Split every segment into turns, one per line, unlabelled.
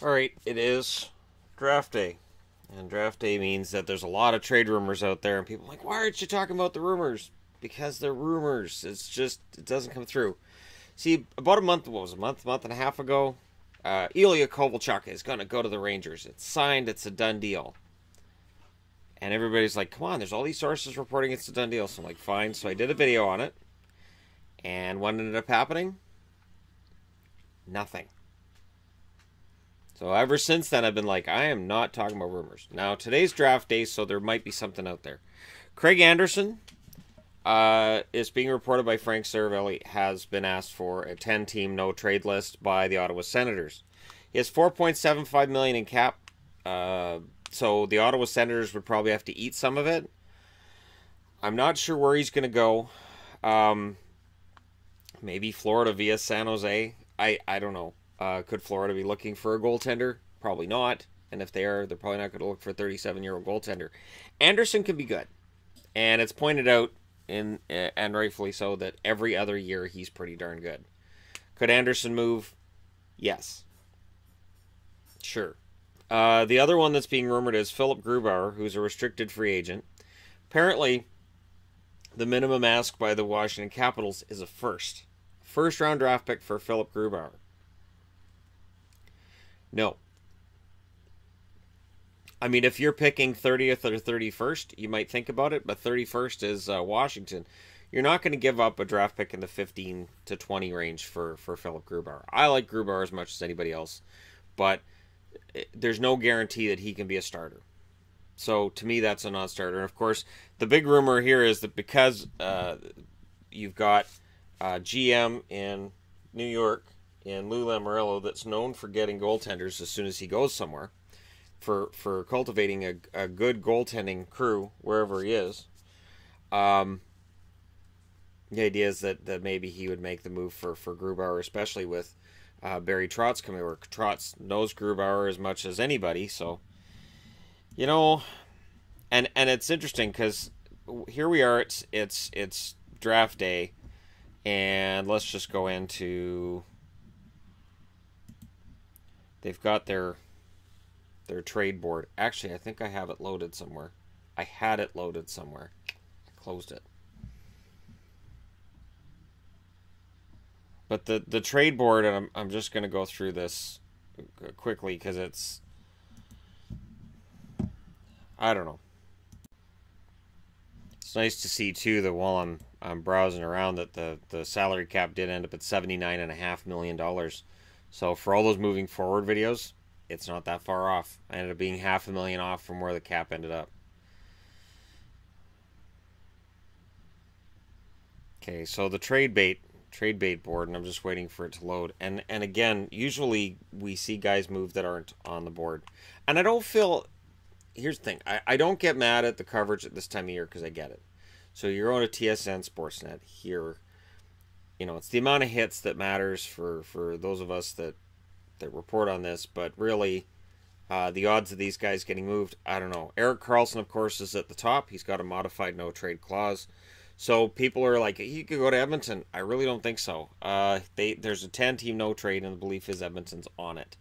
Alright, it is draft day. And draft day means that there's a lot of trade rumors out there, and people are like, why aren't you talking about the rumors? Because they're rumors. It's just, it doesn't come through. See, about a month, what was it, month and a half ago, Ilya Kovalchuk is going to go to the Rangers. It's signed, it's a done deal. And everybody's like, come on, there's all these sources reporting it's a done deal. So I'm like, fine. So I did a video on it. And what ended up happening? Nothing. So ever since then, I've been like, I am not talking about rumors. Now, today's draft day, so there might be something out there. Craig Anderson is being reported by Frank Saravelli, has been asked for a 10-team no-trade list by the Ottawa Senators. He has $4.75 million in cap, so the Ottawa Senators would probably have to eat some of it. I'm not sure where he's going to go. Maybe Florida via San Jose. I don't know. Could Florida be looking for a goaltender? Probably not. And if they are, they're probably not going to look for a 37-year-old goaltender. Anderson can be good. And it's pointed out, and rightfully so, that every other year he's pretty darn good. Could Anderson move? Yes. Sure. The other one that's being rumored is Philip Grubauer, who's a restricted free agent. Apparently, the minimum ask by the Washington Capitals is a first. First-round draft pick for Philip Grubauer. No. I mean, if you're picking 30th or 31st, you might think about it, but 31st is Washington. You're not going to give up a draft pick in the 15 to 20 range for Philip Grubauer. I like Grubauer as much as anybody else, but there's no guarantee that he can be a starter. So, to me, that's a non-starter. And, of course, the big rumor here is that because you've got GM in New York, in Lou Lamoriello, that's known for getting goaltenders as soon as he goes somewhere, for cultivating a good goaltending crew wherever he is. The idea is that maybe he would make the move for Grubauer, especially with Barry Trotz coming over. Trotz knows Grubauer as much as anybody, so, you know, and it's interesting because here we are, it's draft day, and let's just go into... They've got their trade board. Actually, I think I have it loaded somewhere. I had it loaded somewhere. I closed it. But the trade board, and I'm just going to go through this quickly because it's... I don't know. It's nice to see, too, that while I'm browsing around that the salary cap did end up at $79.5 million. So for all those moving forward videos, it's not that far off. I ended up being $500,000 off from where the cap ended up. Okay, so the trade bait board, and I'm just waiting for it to load. And again, usually we see guys move that aren't on the board. And I don't feel... Here's the thing. I don't get mad at the coverage at this time of year because I get it. So you're on a TSN Sportsnet here. You know, it's the amount of hits that matters for those of us that report on this. But really, the odds of these guys getting moved, I don't know. Erik Karlsson, of course, is at the top. He's got a modified no-trade clause. So people are like, he could go to Edmonton. I really don't think so. There's a 10-team no-trade, and the belief is Edmonton's on it.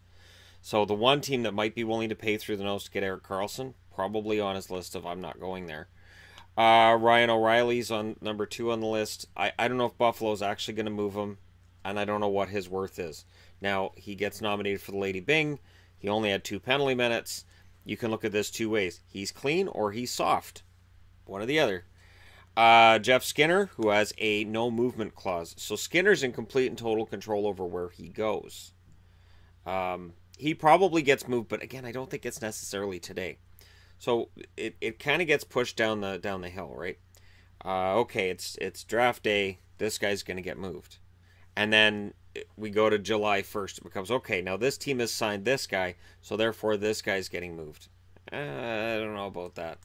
So the one team that might be willing to pay through the nose to get Erik Karlsson, probably on his list of I'm not going there. Ryan O'Reilly's on number 2 on the list. I don't know if Buffalo's actually going to move him, and I don't know what his worth is. Now, he gets nominated for the Lady Byng. He only had 2 penalty minutes. You can look at this 2 ways. He's clean or he's soft. One or the other. Jeff Skinner, who has a no-movement clause. So Skinner's in complete and total control over where he goes. He probably gets moved, but again, I don't think it's necessarily today. So it kind of gets pushed down the hill, right? Okay, it's draft day. This guy's going to get moved. And then we go to July 1st. It becomes, okay, now this team has signed this guy, so therefore this guy's getting moved. I don't know about that.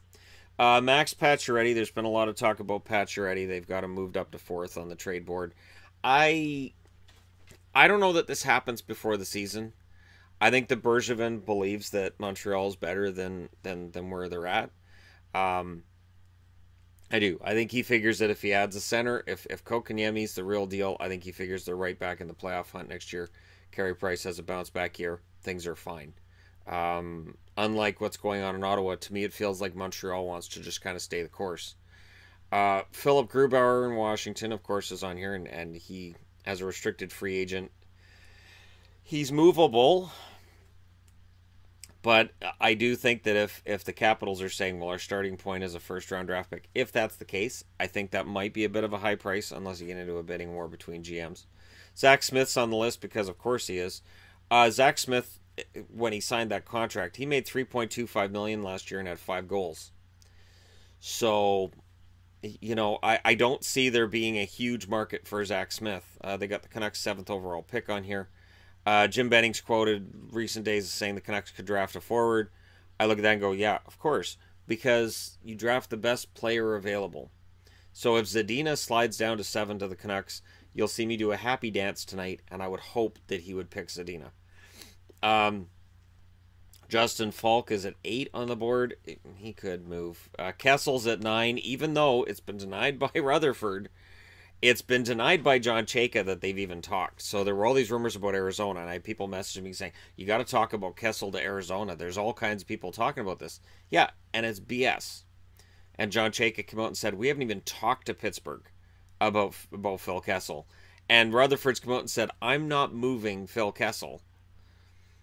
Max Pacioretty, there's been a lot of talk about Pacioretty. They've got him moved up to 4th on the trade board. I don't know that this happens before the season. I think that Bergevin believes that Montreal is better than where they're at. I do. I think he figures that if he adds a center, if Kotkaniemi's the real deal, I think he figures they're right back in the playoff hunt next year. Carey Price has a bounce back year. things are fine. Unlike what's going on in Ottawa, to me it feels like Montreal wants to just kind of stay the course. Philip Grubauer in Washington, of course, is on here, and he, as a restricted free agent, he's movable. But I do think that if the Capitals are saying, well, our starting point is a first-round draft pick, if that's the case, I think that might be a bit of a high price unless you get into a bidding war between GMs. Zach Smith's on the list because, of course, he is. Zach Smith, when he signed that contract, he made $3.25 million last year and had 5 goals. So, I don't see there being a huge market for Zach Smith. They got the Canucks 7th overall pick on here. Jim Benning's quoted recent days as saying the Canucks could draft a forward. I look at that and go, yeah, of course, because you draft the best player available. So if Zadina slides down to 7 to the Canucks, you'll see me do a happy dance tonight, and I would hope that he would pick Zadina. Justin Falk is at 8 on the board. He could move. Kessel's at 9, even though it's been denied by Rutherford. It's been denied by John Chayka that they've even talked. So there were all these rumors about Arizona, and I had people messaging me saying, you got to talk about Kessel to Arizona. There's all kinds of people talking about this. Yeah, and it's BS. And John Chayka came out and said, we haven't even talked to Pittsburgh about Phil Kessel. And Rutherford's come out and said, I'm not moving Phil Kessel.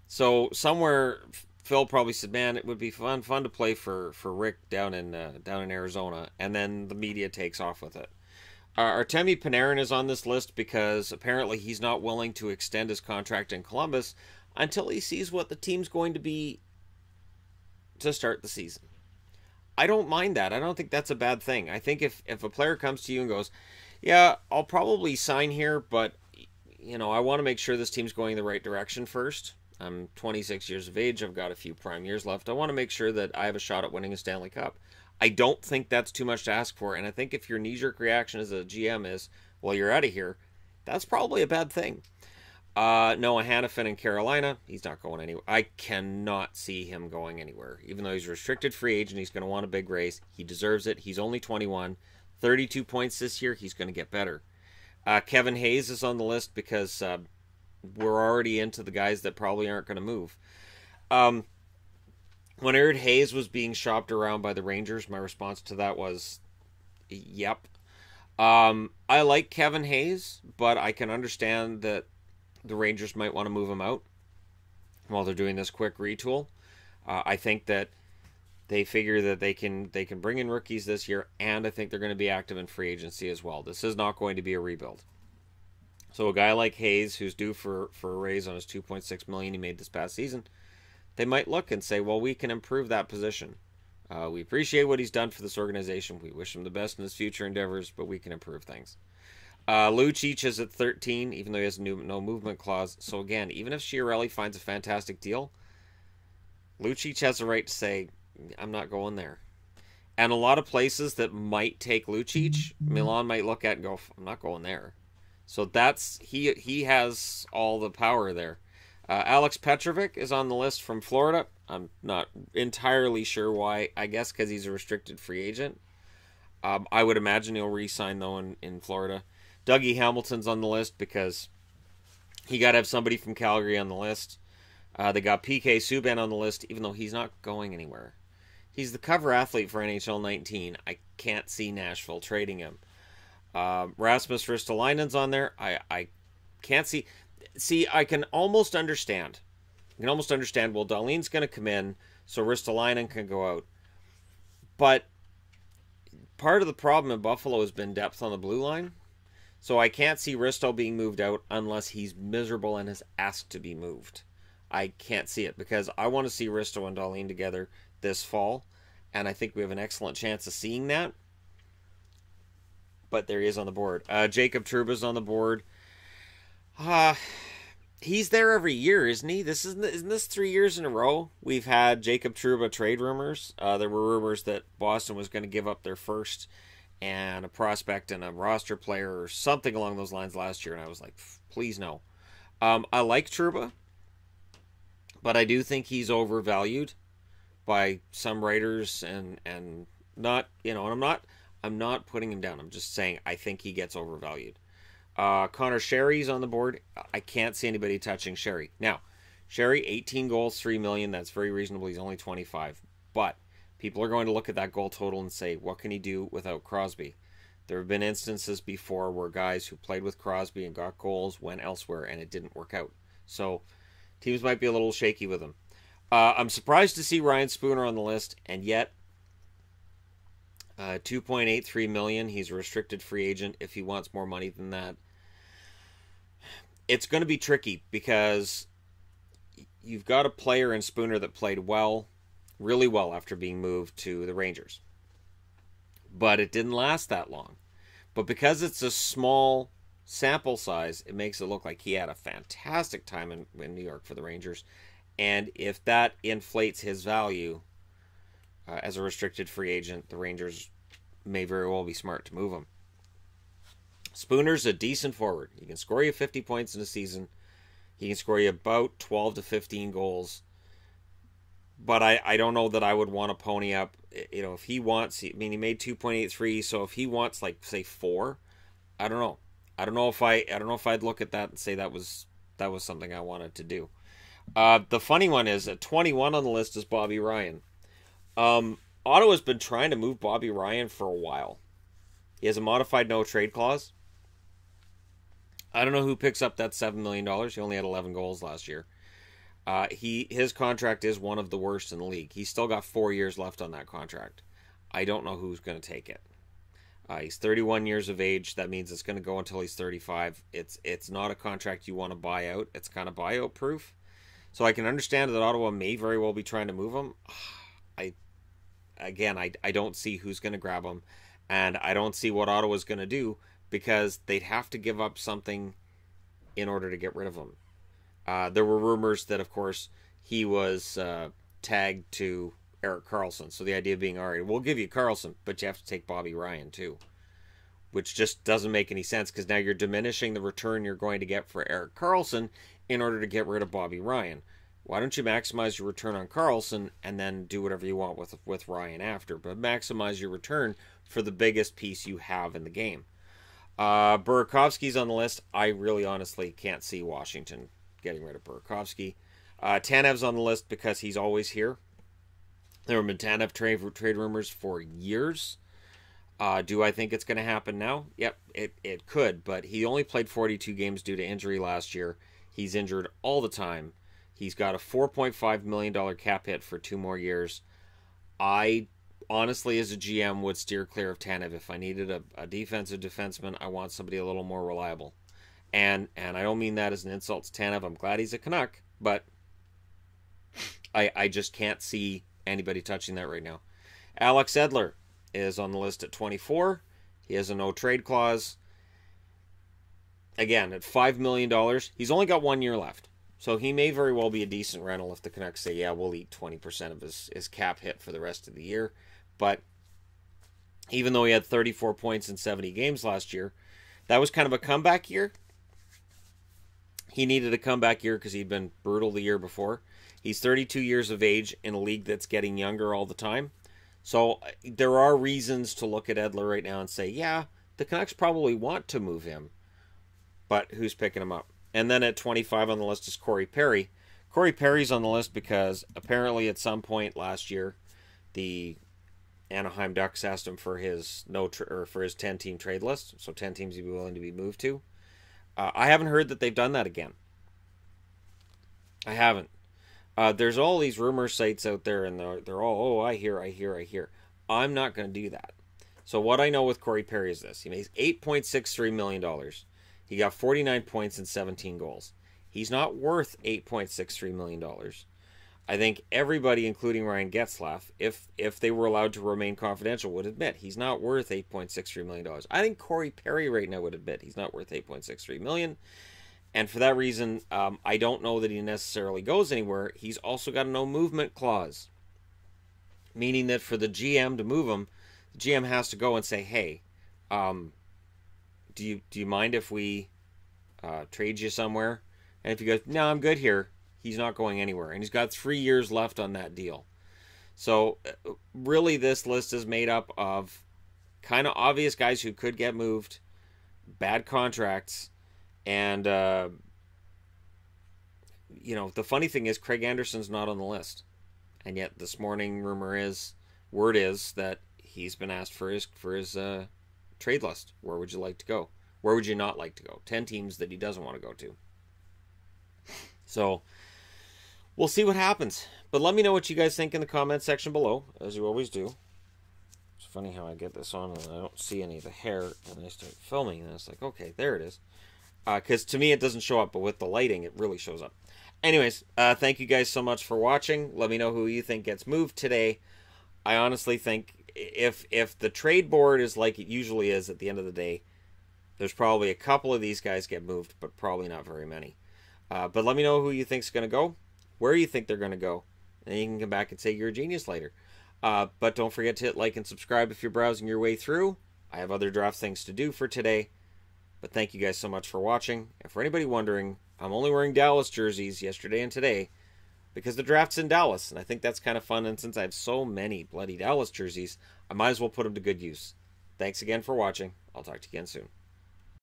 So somewhere Phil probably said, man, it would be fun to play for Rick down in Arizona. And then the media takes off with it. Artemi Panarin is on this list because apparently he's not willing to extend his contract in Columbus until he sees what the team's going to be to start the season. I don't mind that. I don't think that's a bad thing. I think if a player comes to you and goes, yeah, I'll probably sign here, but I want to make sure this team's going the right direction first. I'm 26 years of age. I've got a few prime years left. I want to make sure that I have a shot at winning a Stanley Cup. I don't think that's too much to ask for, and I think if your knee-jerk reaction as a GM is, well, you're out of here, that's probably a bad thing. Noah Hannafin in Carolina, he's not going anywhere. I cannot see him going anywhere. Even though he's a restricted free agent, he's going to want a big raise. He deserves it. He's only 21. 32 points this year. He's going to get better. Kevin Hayes is on the list because we're already into the guys that probably aren't going to move. When I heard Hayes was being shopped around by the Rangers, my response to that was, yep. I like Kevin Hayes, but I can understand that the Rangers might want to move him out while they're doing this quick retool. I think that they figure that they can bring in rookies this year, and I think they're going to be active in free agency as well. This is not going to be a rebuild. So a guy like Hayes, who's due for a raise on his $2.6 million he made this past season, they might look and say, well, we can improve that position. We appreciate what he's done for this organization. We wish him the best in his future endeavors, but we can improve things. Lucic is at 13, even though he has no movement clause. So again, even if Chiarelli finds a fantastic deal, Lucic has the right to say, I'm not going there. And a lot of places that might take Lucic, Milan might look at and go, I'm not going there. So that's he has all the power there. Alex Petrovic is on the list from Florida. I'm not entirely sure why. I guess because he's a restricted free agent. I would imagine he'll re-sign, though, in Florida. Dougie Hamilton's on the list because he got to have somebody from Calgary on the list. They got PK Subban on the list, even though he's not going anywhere. He's the cover athlete for NHL 19. I can't see Nashville trading him. Rasmus Ristolainen's on there. I can't see... See, I can almost understand. Well, Dahlin's going to come in, so Ristolainen can go out. But part of the problem in Buffalo has been depth on the blue line. So I can't see Risto being moved out unless he's miserable and has asked to be moved. I can't see it because I want to see Risto and Dahlin together this fall. And I think we have an excellent chance of seeing that. But there he is on the board. Jacob Trouba's on the board. He's there every year, isn't he? Isn't this 3 years in a row we've had Jacob Trouba trade rumors? There were rumors that Boston was going to give up their first and a prospect and a roster player or something along those lines last year, and I was like, please no. I like Trouba, but I do think he's overvalued by some writers and not, and I'm not putting him down. I'm just saying I think he gets overvalued. Connor Sherry's on the board. I can't see anybody touching Sherry. Now, Sherry, 18 goals, 3 million. That's very reasonable. He's only 25. But people are going to look at that goal total and say, what can he do without Crosby? There have been instances before where guys who played with Crosby and got goals went elsewhere and it didn't work out. So teams might be a little shaky with him. I'm surprised to see Ryan Spooner on the list, and yet $2.83 million. He's a restricted free agent. If he wants more money than that, it's going to be tricky because you've got a player in Spooner that played well, really well after being moved to the Rangers. But it didn't last that long. But because it's a small sample size, it makes it look like he had a fantastic time in New York for the Rangers. And if that inflates his value as a restricted free agent, the Rangers may very well be smart to move him. Spooner's a decent forward. He can score you 50 points in a season. He can score you about 12 to 15 goals. But I don't know that I would want to pony up. You know, if he wants, I mean, he made 2.83, so if he wants, like, say 4, I don't know. I don't know if I'd look at that and say that was something I wanted to do. The funny one is at 21 on the list is Bobby Ryan. Ottawa's been trying to move Bobby Ryan for a while. He has a modified no trade clause. I don't know who picks up that $7 million. He only had 11 goals last year. His contract is one of the worst in the league. He's still got 4 years left on that contract. I don't know who's going to take it. He's 31 years of age. That means it's going to go until he's 35. It's not a contract you want to buy out. It's kind of buyout proof. So I can understand that Ottawa may very well be trying to move him. I don't see who's going to grab him, and I don't see what Ottawa's going to do because they'd have to give up something in order to get rid of him. There were rumors that, of course, he was tagged to Erik Karlsson. So the idea being, all right, we'll give you Karlsson, but you have to take Bobby Ryan too, which just doesn't make any sense because now you're diminishing the return you're going to get for Erik Karlsson in order to get rid of Bobby Ryan. Why don't you maximize your return on Karlsson and then do whatever you want with Ryan after, but maximize your return for the biggest piece you have in the game. Burakovsky's on the list. I really honestly can't see Washington getting rid of Burakovsky. Tanev's on the list because he's always here. There have been Tanev trade rumors for years. Do I think it's going to happen now? Yep, it could, but he only played 42 games due to injury last year. He's injured all the time. He's got a $4.5 million cap hit for 2 more years. I honestly, as a GM, would steer clear of Tanev. If I needed a defensive defenseman, I want somebody a little more reliable. And I don't mean that as an insult to Tanev. I'm glad he's a Canuck, but I just can't see anybody touching that right now. Alex Edler is on the list at 24. He has a no-trade clause. Again, at $5 million, he's only got 1 year left. So he may very well be a decent rental if the Canucks say, yeah, we'll eat 20% of his cap hit for the rest of the year. But even though he had 34 points in 70 games last year, that was kind of a comeback year. He needed a comeback year because he'd been brutal the year before. He's 32 years of age in a league that's getting younger all the time. So there are reasons to look at Edler right now and say, yeah, the Canucks probably want to move him. But who's picking him up? And then at 25 on the list is Corey Perry. Corey Perry's on the list because apparently at some point last year, the Anaheim Ducks asked him for his for his 10-team trade list, so 10 teams he'd be willing to be moved to. I haven't heard that they've done that again. I haven't. There's all these rumor sites out there, and they're all, oh, I hear. I'm not going to do that. So what I know with Corey Perry is this. He makes $8.63 million. He got 49 points and 17 goals. He's not worth $8.63 million. I think everybody, including Ryan Getzlaf, if they were allowed to remain confidential, would admit he's not worth $8.63 million. I think Corey Perry right now would admit he's not worth $8.63 million. And for that reason, I don't know that he necessarily goes anywhere. He's also got a no movement clause, meaning that for the GM to move him, the GM has to go and say, hey, do you mind if we trade you somewhere? And if he goes, no, I'm good here, he's not going anywhere. And he's got 3 years left on that deal. So really this list is made up of kind of obvious guys who could get moved, bad contracts, and the funny thing is Craig Anderson's not on the list. And yet this morning word is that he's been asked for his trade list. Where would you like to go? Where would you not like to go? 10 teams that he doesn't want to go to. So we'll see what happens. But let me know what you guys think in the comment section below, as you always do. It's funny how I get this on and I don't see any of the hair, and I start filming and it's like, okay, there it is. Because to me it doesn't show up, but with the lighting it really shows up. Anyways, thank you guys so much for watching. Let me know who you think gets moved today. I honestly think if the trade board is like it usually is at the end of the day, there's probably a couple of these guys get moved, but probably not very many. But let me know who you think's going to go, where you think they're going to go, and then you can come back and say you're a genius later. But don't forget to hit like and subscribe if you're browsing your way through. I have other draft things to do for today. But thank you guys so much for watching. And for anybody wondering, I'm only wearing Dallas jerseys yesterday and today because the draft's in Dallas. And I think that's kind of fun. And since I have so many bloody Dallas jerseys, I might as well put them to good use. Thanks again for watching. I'll talk to you again soon.